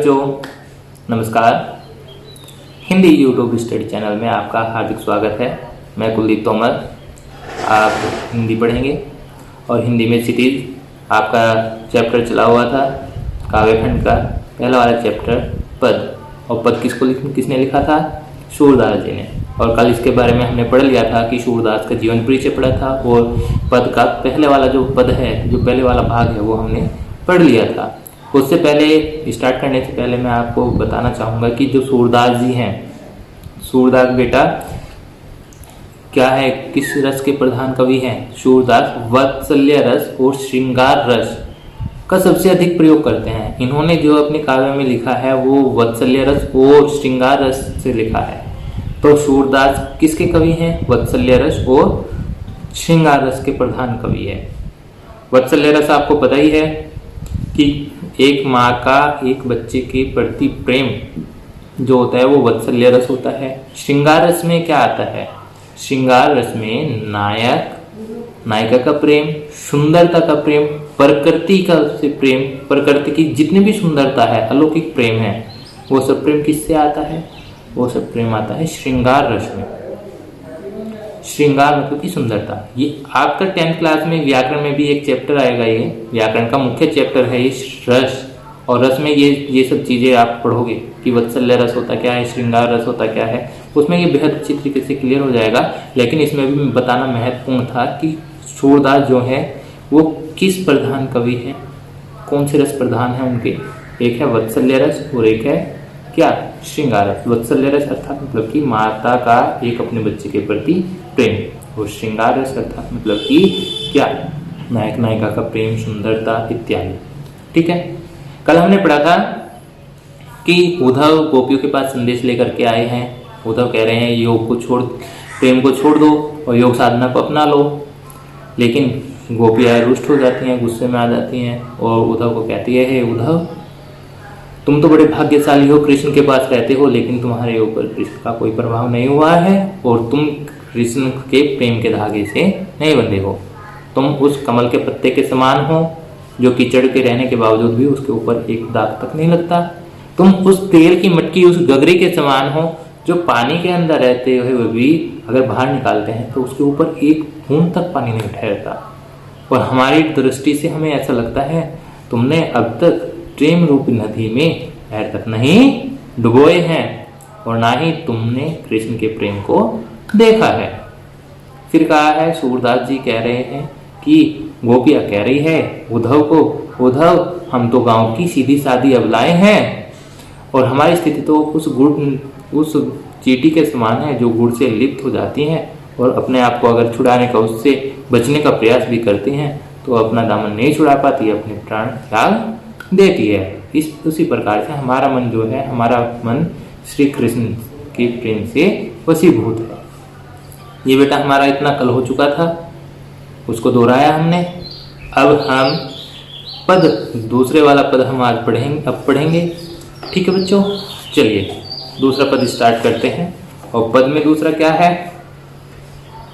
बच्चों, नमस्कार। Hindi YouTube study channel में आपका हार्दिक स्वागत है। मैं कुलदीप तोमर। आप हिंदी पढ़ेंगे और हिंदी में सिटीज आपका चैप्टर चला हुआ था काव्यखंड का पहला वाला चैप्टर पद। और पद किसने लिखा था? सूरदास जी ने। और कल इसके बारे में हमने पढ़ लिया था कि सूरदास का जीवन परिचय पढ़ा था और पद का पहले वाला जो पद है, जो पहले वाला भाग है, वो हमने पढ़ लिया था। उससे पहले स्टार्ट करने से पहले मैं आपको बताना चाहूँगा कि जो सूरदास जी हैं, सूरदास बेटा क्या है, किस रस के प्रधान कवि हैं? सूरदास वात्सल्य रस और श्रृंगार रस का सबसे अधिक प्रयोग करते हैं। इन्होंने जो अपने काव्य में लिखा है वो वात्सल्य रस और श्रृंगार रस से लिखा है। तो सूरदास किसके कवि हैं? वात्सल्य रस और श्रृंगार रस के प्रधान कवि है। वात्सल्य रस आपको पता ही है कि एक माँ का एक बच्चे के प्रति प्रेम जो होता है वो वात्सल्य रस होता है। श्रृंगार रस में क्या आता है? श्रृंगार रस में नायक नायिका का प्रेम, सुंदरता का प्रेम, प्रकृति का से प्रेम, प्रकृति की जितनी भी सुंदरता है, अलौकिक प्रेम है, वो सब प्रेम किससे आता है? वो सब प्रेम आता है श्रृंगार रस में। श्रृंगार मतलब की सुंदरता। ये आपका 10th क्लास में व्याकरण में भी एक चैप्टर आएगा। ये व्याकरण का मुख्य चैप्टर है ये रस। और रस में ये सब चीज़ें आप पढ़ोगे कि वात्सल्य रस होता क्या है, श्रृंगार रस होता क्या है। उसमें ये बेहद अच्छी तरीके से क्लियर हो जाएगा। लेकिन इसमें भी बताना महत्वपूर्ण था कि सूरदास जो है वो किस प्रधान कवि है, कौन से रस प्रधान है उनके। एक है वात्सल्य रस और एक है क्या? श्रृंगार रस। वात्सल्य रस अर्थात मतलब कि माता का एक अपने बच्चे के प्रति प्रेम, और श्रृंगार रस अर्थात मतलब कि क्या? नायक नायिका का प्रेम, सुंदरता इत्यादि। ठीक है। कल हमने पढ़ा था कि उद्धव गोपियों के पास संदेश लेकर के आए हैं। उद्धव कह रहे हैं योग को छोड़, प्रेम को छोड़ दो और योग साधना को अपना लो। लेकिन गोपियाँ रुष्ट हो जाती हैं, गुस्से में आ जाती हैं और उद्धव को कहती है, हे उद्धव, तुम तो बड़े भाग्यशाली हो, कृष्ण के पास रहते हो, लेकिन तुम्हारे ऊपर कृष्ण का कोई प्रभाव नहीं हुआ है और तुम कृष्ण के प्रेम के धागे से नहीं बंधे हो। तुम उस कमल के पत्ते के समान हो जो कीचड़ के रहने के बावजूद भी उसके ऊपर एक दाग तक नहीं लगता। तुम उस तेल की मटकी, उस गगरी के समान हो जो पानी के अंदर रहते हुए भी अगर बाहर निकालते हैं तो उसके ऊपर एक बूंद तक पानी नहीं ठहरता। और हमारी दृष्टि से हमें ऐसा लगता है तुमने अब तक प्रेम रूपी नदी में पैर तक नहीं डुबोए हैं और ना ही तुमने कृष्ण के प्रेम को देखा है। फिर कहा है, सूरदास जी कह रहे हैं कि गोपिया कह रही है उद्धव को, उद्धव हम तो गांव की सीधी सादी अबलाएं हैं और हमारी स्थिति तो उस चींटी के समान है जो गुड़ से लिप्त हो जाती हैं और अपने आप को अगर छुड़ाने का, उससे बचने का प्रयास भी करती हैं तो अपना दामन नहीं छुड़ा पाती, अपने प्राण त्याग देती है। उसी प्रकार से हमारा मन जो है, हमारा मन श्री कृष्ण के प्रेम से वशीभूत है। ये बेटा हमारा इतना कल हो चुका था, उसको दोहराया हमने। अब हम पद, दूसरे वाला पद हम आज पढ़ेंगे। ठीक है बच्चों, चलिए दूसरा पद स्टार्ट करते हैं। और पद में दूसरा क्या है?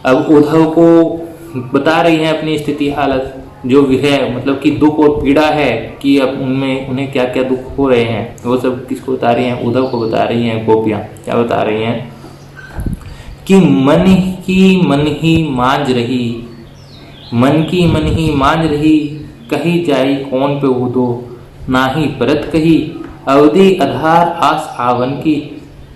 अब उद्धव को बता रही है अपनी स्थिति, हालत जो भी है, मतलब कि दुख और पीड़ा है कि अब उन्हें क्या क्या दुख हो रहे हैं, वो सब किसको बता रही हैं? उद्धव को बता रही हैं गोपियाँ। क्या बता रही हैं कि मन ही मांझ रही, मन की मन ही मांझ रही, कही जाई कौन पे उदो, नाही परत कही, अवधि आधार आस आवन की,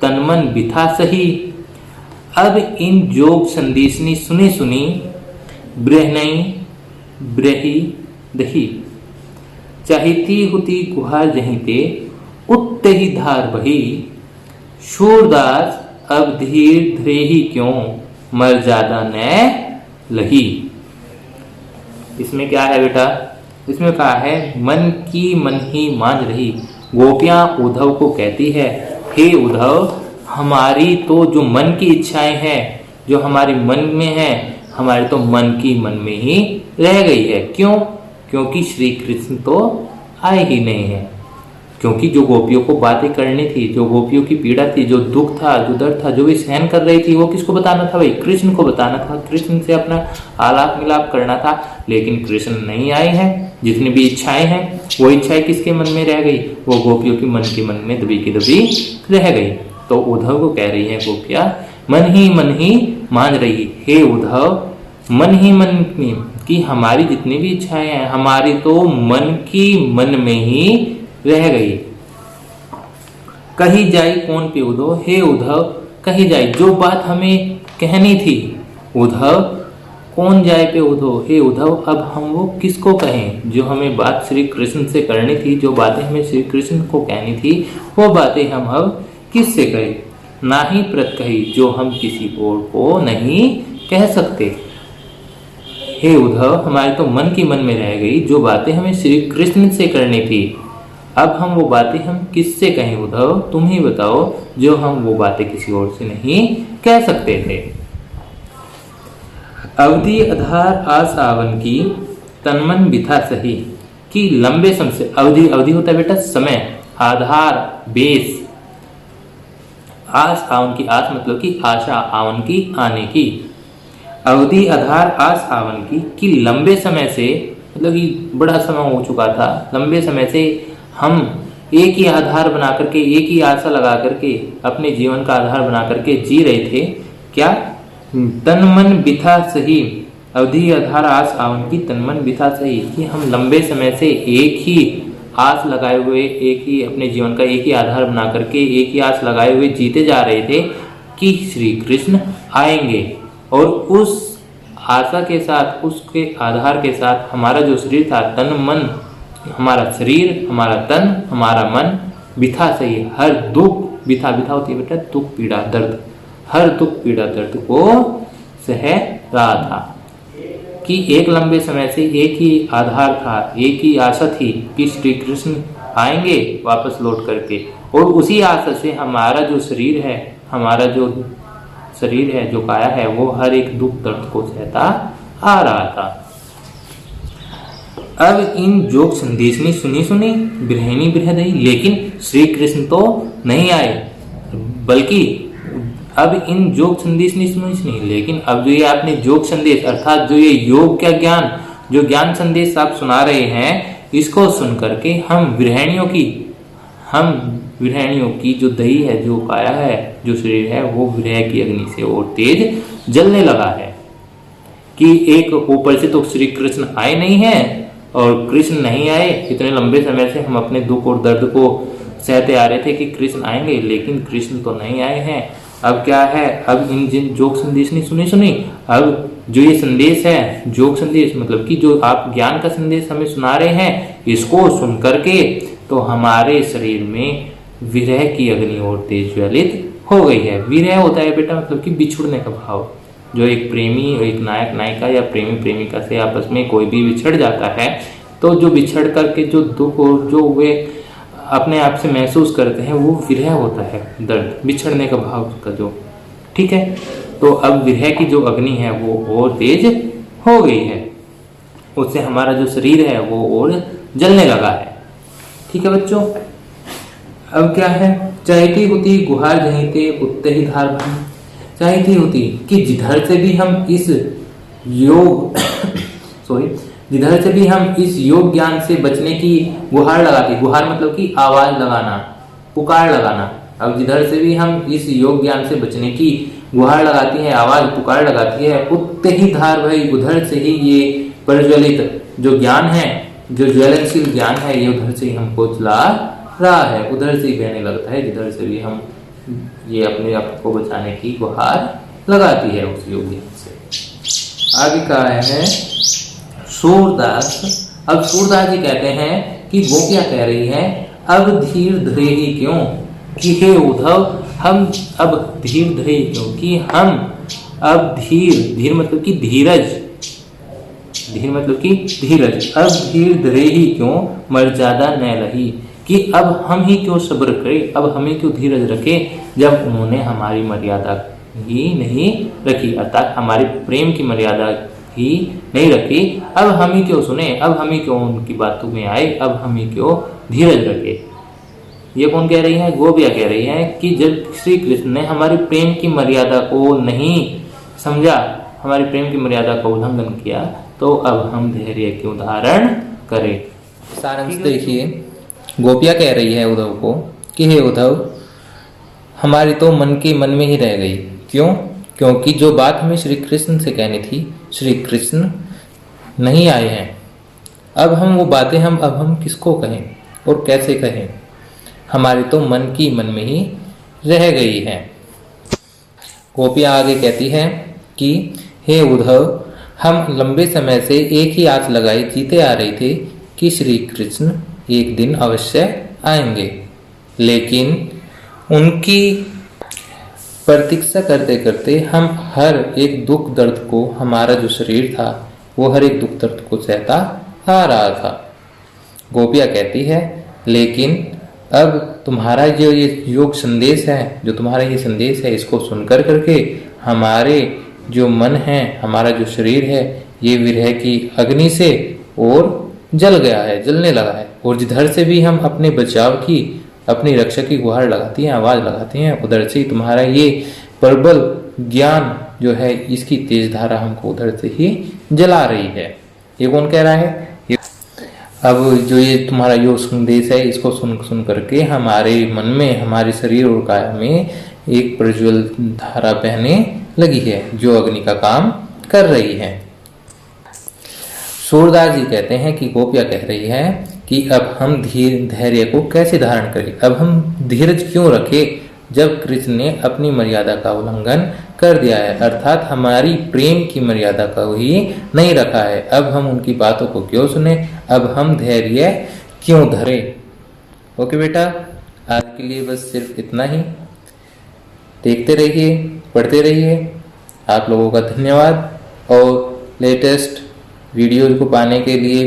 तन मन बिथा सही। अब इन जोग संदेशनी सुनी सुनी, ब्रहनई ब्रही दही, चाहती हुती गुहार जहीते, उत्ते ही धार बही, सूरदास अब धीर धरे ही क्यों, मर ज्यादा न लही। इसमें क्या है बेटा? इसमें कहा है मन की मन ही मांझ रही। गोपियां उद्धव को कहती है, हे उद्धव, हमारी तो जो मन की इच्छाएं हैं, जो हमारे मन में है, हमारे तो मन की मन में ही रह गई है। क्यों? क्योंकि श्री कृष्ण तो आए ही नहीं है। क्योंकि जो गोपियों को बातें करनी थी, जो गोपियों की पीड़ा थी, जो दुख था, जो दर्द था, जो वे सहन कर रही थी, वो किसको बताना था भाई? कृष्ण को बताना था, कृष्ण से अपना आलाप मिलाप करना था। लेकिन कृष्ण नहीं आए हैं। जितनी भी इच्छाएं हैं वो इच्छाएं किसके मन में रह गई? वो गोपियों की मन के मन में दबी की दबी रह गई। तो उद्धव को कह रही है गोपियां, मन ही मान रही, हे उद्धव मन ही मन में कि हमारी जितनी भी इच्छाएं हैं, हमारी तो मन की मन में ही रह गई। कही जाए कौन पे उद्धव, हे उद्धव कही जाए जो बात हमें कहनी थी। उद्धव कौन जाए पे उद्धव, हे उद्धव अब हम वो किसको कहें? जो हमें बात श्री कृष्ण से करनी थी, जो बातें हमें श्री कृष्ण को कहनी थी, वो बातें हम अब किससे कहें? ना ही प्रत कही जो हम किसी और को नहीं कह सकते। हे उद्धव हमारे तो मन की मन में रह गई, जो बातें हमें श्री कृष्ण से करनी थी, अब हम वो बातें हम किससे कहें? उद्धव तुम ही बताओ, जो हम वो बातें किसी और से नहीं कह सकते थे। अवधि आधार आसावन की तनमन बिथा सही कि लंबे समय से, अवधि होता है बेटा समय, आधार बेस, आस आवन की, आस मतलब की आशा, आवन की आने की, अवधि आधार आस आवन की कि लंबे समय से मतलब कि बड़ा समय हो चुका था, लंबे समय से हम एक ही आधार बना करके, एक ही आशा लगा करके अपने जीवन का आधार बना करके जी रहे थे। क्या? तन मन बिथा सही, अवधि आधार आस आवन की तन मन बिथा सही कि हम लंबे समय से एक ही आस लगाए हुए, एक ही अपने जीवन का एक ही आधार बना करके एक ही आस लगाए हुए जीते जा रहे थे कि श्री कृष्ण आएंगे। और उस आशा के साथ, उसके आधार के साथ हमारा जो शरीर था, तन मन, हमारा शरीर, हमारा तन, हमारा मन बिथा सही, हर दुख, बिथा होती है बेटा दुख पीड़ा दर्द, हर दुख पीड़ा दर्द को सह रहा था कि एक लंबे समय से एक ही आधार था, एक ही आशा थी कि श्री कृष्ण आएंगे वापस लौट करके। और उसी आशा से हमारा जो शरीर है, हमारा जो शरीर है, जो काया है, वो हर एक दुख दर्द को सहता आ रहा था। अब इन जोग संदेशनी सुनी बिरहनी बिरहदई, लेकिन श्री कृष्ण तो नहीं आए, बल्कि अब इन योग संदेश नहीं सुनी, लेकिन अब जो ये आपने योग संदेश अर्थात जो ये योग का ज्ञान, जो ज्ञान संदेश आप सुना रहे हैं, इसको सुन करके हम विरहणियों की जो दही है, जो काया है, जो शरीर है, वो विरह की अग्नि से और तेज जलने लगा है। कि एक ऊपर से तो श्री कृष्ण आए नहीं हैं, और कृष्ण नहीं आए, इतने लंबे समय से हम अपने दुख और दर्द को सहते आ रहे थे कि कृष्ण आएंगे, लेकिन कृष्ण तो नहीं आए हैं। अब क्या है? अब इन जिन जोग संदेश नहीं सुनी, अब जो ये संदेश है, जोग संदेश मतलब कि जो आप ज्ञान का संदेश हमें सुना रहे हैं, इसको सुन करके तो हमारे शरीर में विरह की अग्नि और तेज ज्वलित हो गई है। विरह होता है बेटा मतलब कि बिछुड़ने का भाव। जो एक प्रेमी, एक नायक नायिका या प्रेमी प्रेमिका से आपस में कोई भी बिछड़ जाता है, तो जो बिछड़ करके जो दुख और जो वे अपने आप से महसूस करते हैं, वो विरह होता है, दर्द, बिछड़ने का भाव का जो, ठीक है। तो अब विरह की जो अग्नि है वो और तेज हो गई है, उससे हमारा जो शरीर है वो और जलने लगा है, ठीक है बच्चों। अब क्या है? चाहती होती गुहार जहीते उत्ते ही धार भाई, चाहती होती कि जिधर से भी हम इस योग जिधर से भी हम इस योग ज्ञान से बचने की गुहार लगाती, गुहार मतलब कि आवाज लगाना, पुकार लगाना। अब जिधर से भी हम इस योग ज्ञान से बचने की गुहार लगाती है, आवाज पुकार लगाती है, उत्ते ही धार भाई, उधर से ही ये प्रज्वलित जो ज्ञान है, जो ज्वलनशील ज्ञान है, ये उधर से ही हमको चला रहा है, उधर से ही बहने लगता है, जिधर से भी हम ये अपने आप को बचाने की गुहार लगाती है उस योग ज्ञान से। आगे कहा है सूरदास। अब सूरदास जी कहते हैं कि वो क्या कह रही है? अब धीर धरे ही क्यों, कि हे उद्धव हम अब धीर धरे ही क्यों, कि हम अब धीर मतलब कि धीरज, धीर मतलब कि धीरज, अब धीर धरे ही क्यों मर्यादा न रही, कि अब हम ही क्यों सब्र करें, अब हमें क्यों धीरज रखे, जब उन्होंने हमारी मर्यादा ही नहीं रखी, अर्थात हमारे प्रेम की मर्यादा ही नहीं रखी। अब हम ही क्यों सुने, अब हम ही क्यों उनकी बातों में आए, अब हम ही क्यों धीरज रखे। ये कौन कह रही है? गोपियाँ कह रही है कि जब श्री कृष्ण ने हमारी प्रेम की मर्यादा को नहीं समझा, हमारी प्रेम की मर्यादा का उल्लंघन किया, तो अब हम धैर्य क्यों धारण करें। सारांश देखिए, गोपियाँ कह रही है उद्धव को कि हे उद्धव, हमारी तो मन के मन में ही रह गई। क्यों? क्योंकि जो बात हमें श्री कृष्ण से कहनी थी, श्री कृष्ण नहीं आए हैं। अब हम वो बातें अब हम किसको कहें और कैसे कहें? हमारी तो मन की मन में ही रह गई है। गोपियाँ आगे कहती है कि हे उद्धव, हम लंबे समय से एक ही आस लगाए जीते आ रहे थे कि श्री कृष्ण एक दिन अवश्य आएंगे, लेकिन उनकी प्रतीक्षा करते करते हम हर एक दुख दर्द को, हमारा जो शरीर था वो हर एक दुख दर्द को सहता आ रहा था। गोपियाँ कहती है लेकिन अब तुम्हारा जो ये योग संदेश है, जो तुम्हारा ये संदेश है, इसको सुनकर करके हमारे जो मन है, हमारा जो शरीर है, ये विरह की अग्नि से और जल गया है, जलने लगा है। और जिधर से भी हम अपने बचाव की, अपनी रक्षा की गुहार लगाती हैं, आवाज़ लगाती हैं, उधर से तुम्हारा ये प्रबल ज्ञान जो है, इसकी तेज धारा हमको उधर से ही जला रही है। ये कौन कह रहा है? अब जो ये तुम्हारा योग संदेश है, इसको सुन करके हमारे मन में, हमारे शरीर और काया में एक प्रज्वल धारा बहने लगी है, जो अग्नि का काम कर रही है। सूरदास जी कहते हैं कि गोपियाँ कह रही है कि अब हम धैर्य को कैसे धारण करें, अब हम धीरज क्यों रखें जब कृष्ण ने अपनी मर्यादा का उल्लंघन कर दिया है, अर्थात हमारी प्रेम की मर्यादा का ही नहीं रखा है। अब हम उनकी बातों को क्यों सुने, अब हम धैर्य क्यों धरें। ओके बेटा, आज के लिए बस सिर्फ इतना ही। देखते रहिए, पढ़ते रहिए। आप लोगों का धन्यवाद, और लेटेस्ट वीडियोज को पाने के लिए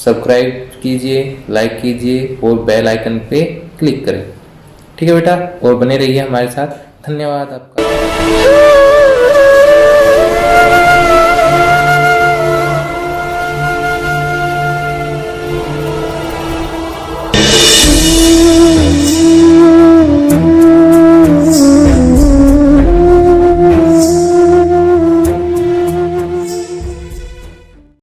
सब्सक्राइब कीजिए, लाइक कीजिए और बेल आइकन पे क्लिक करें। ठीक है बेटा, और बने रहिए हमारे साथ। धन्यवाद आपका।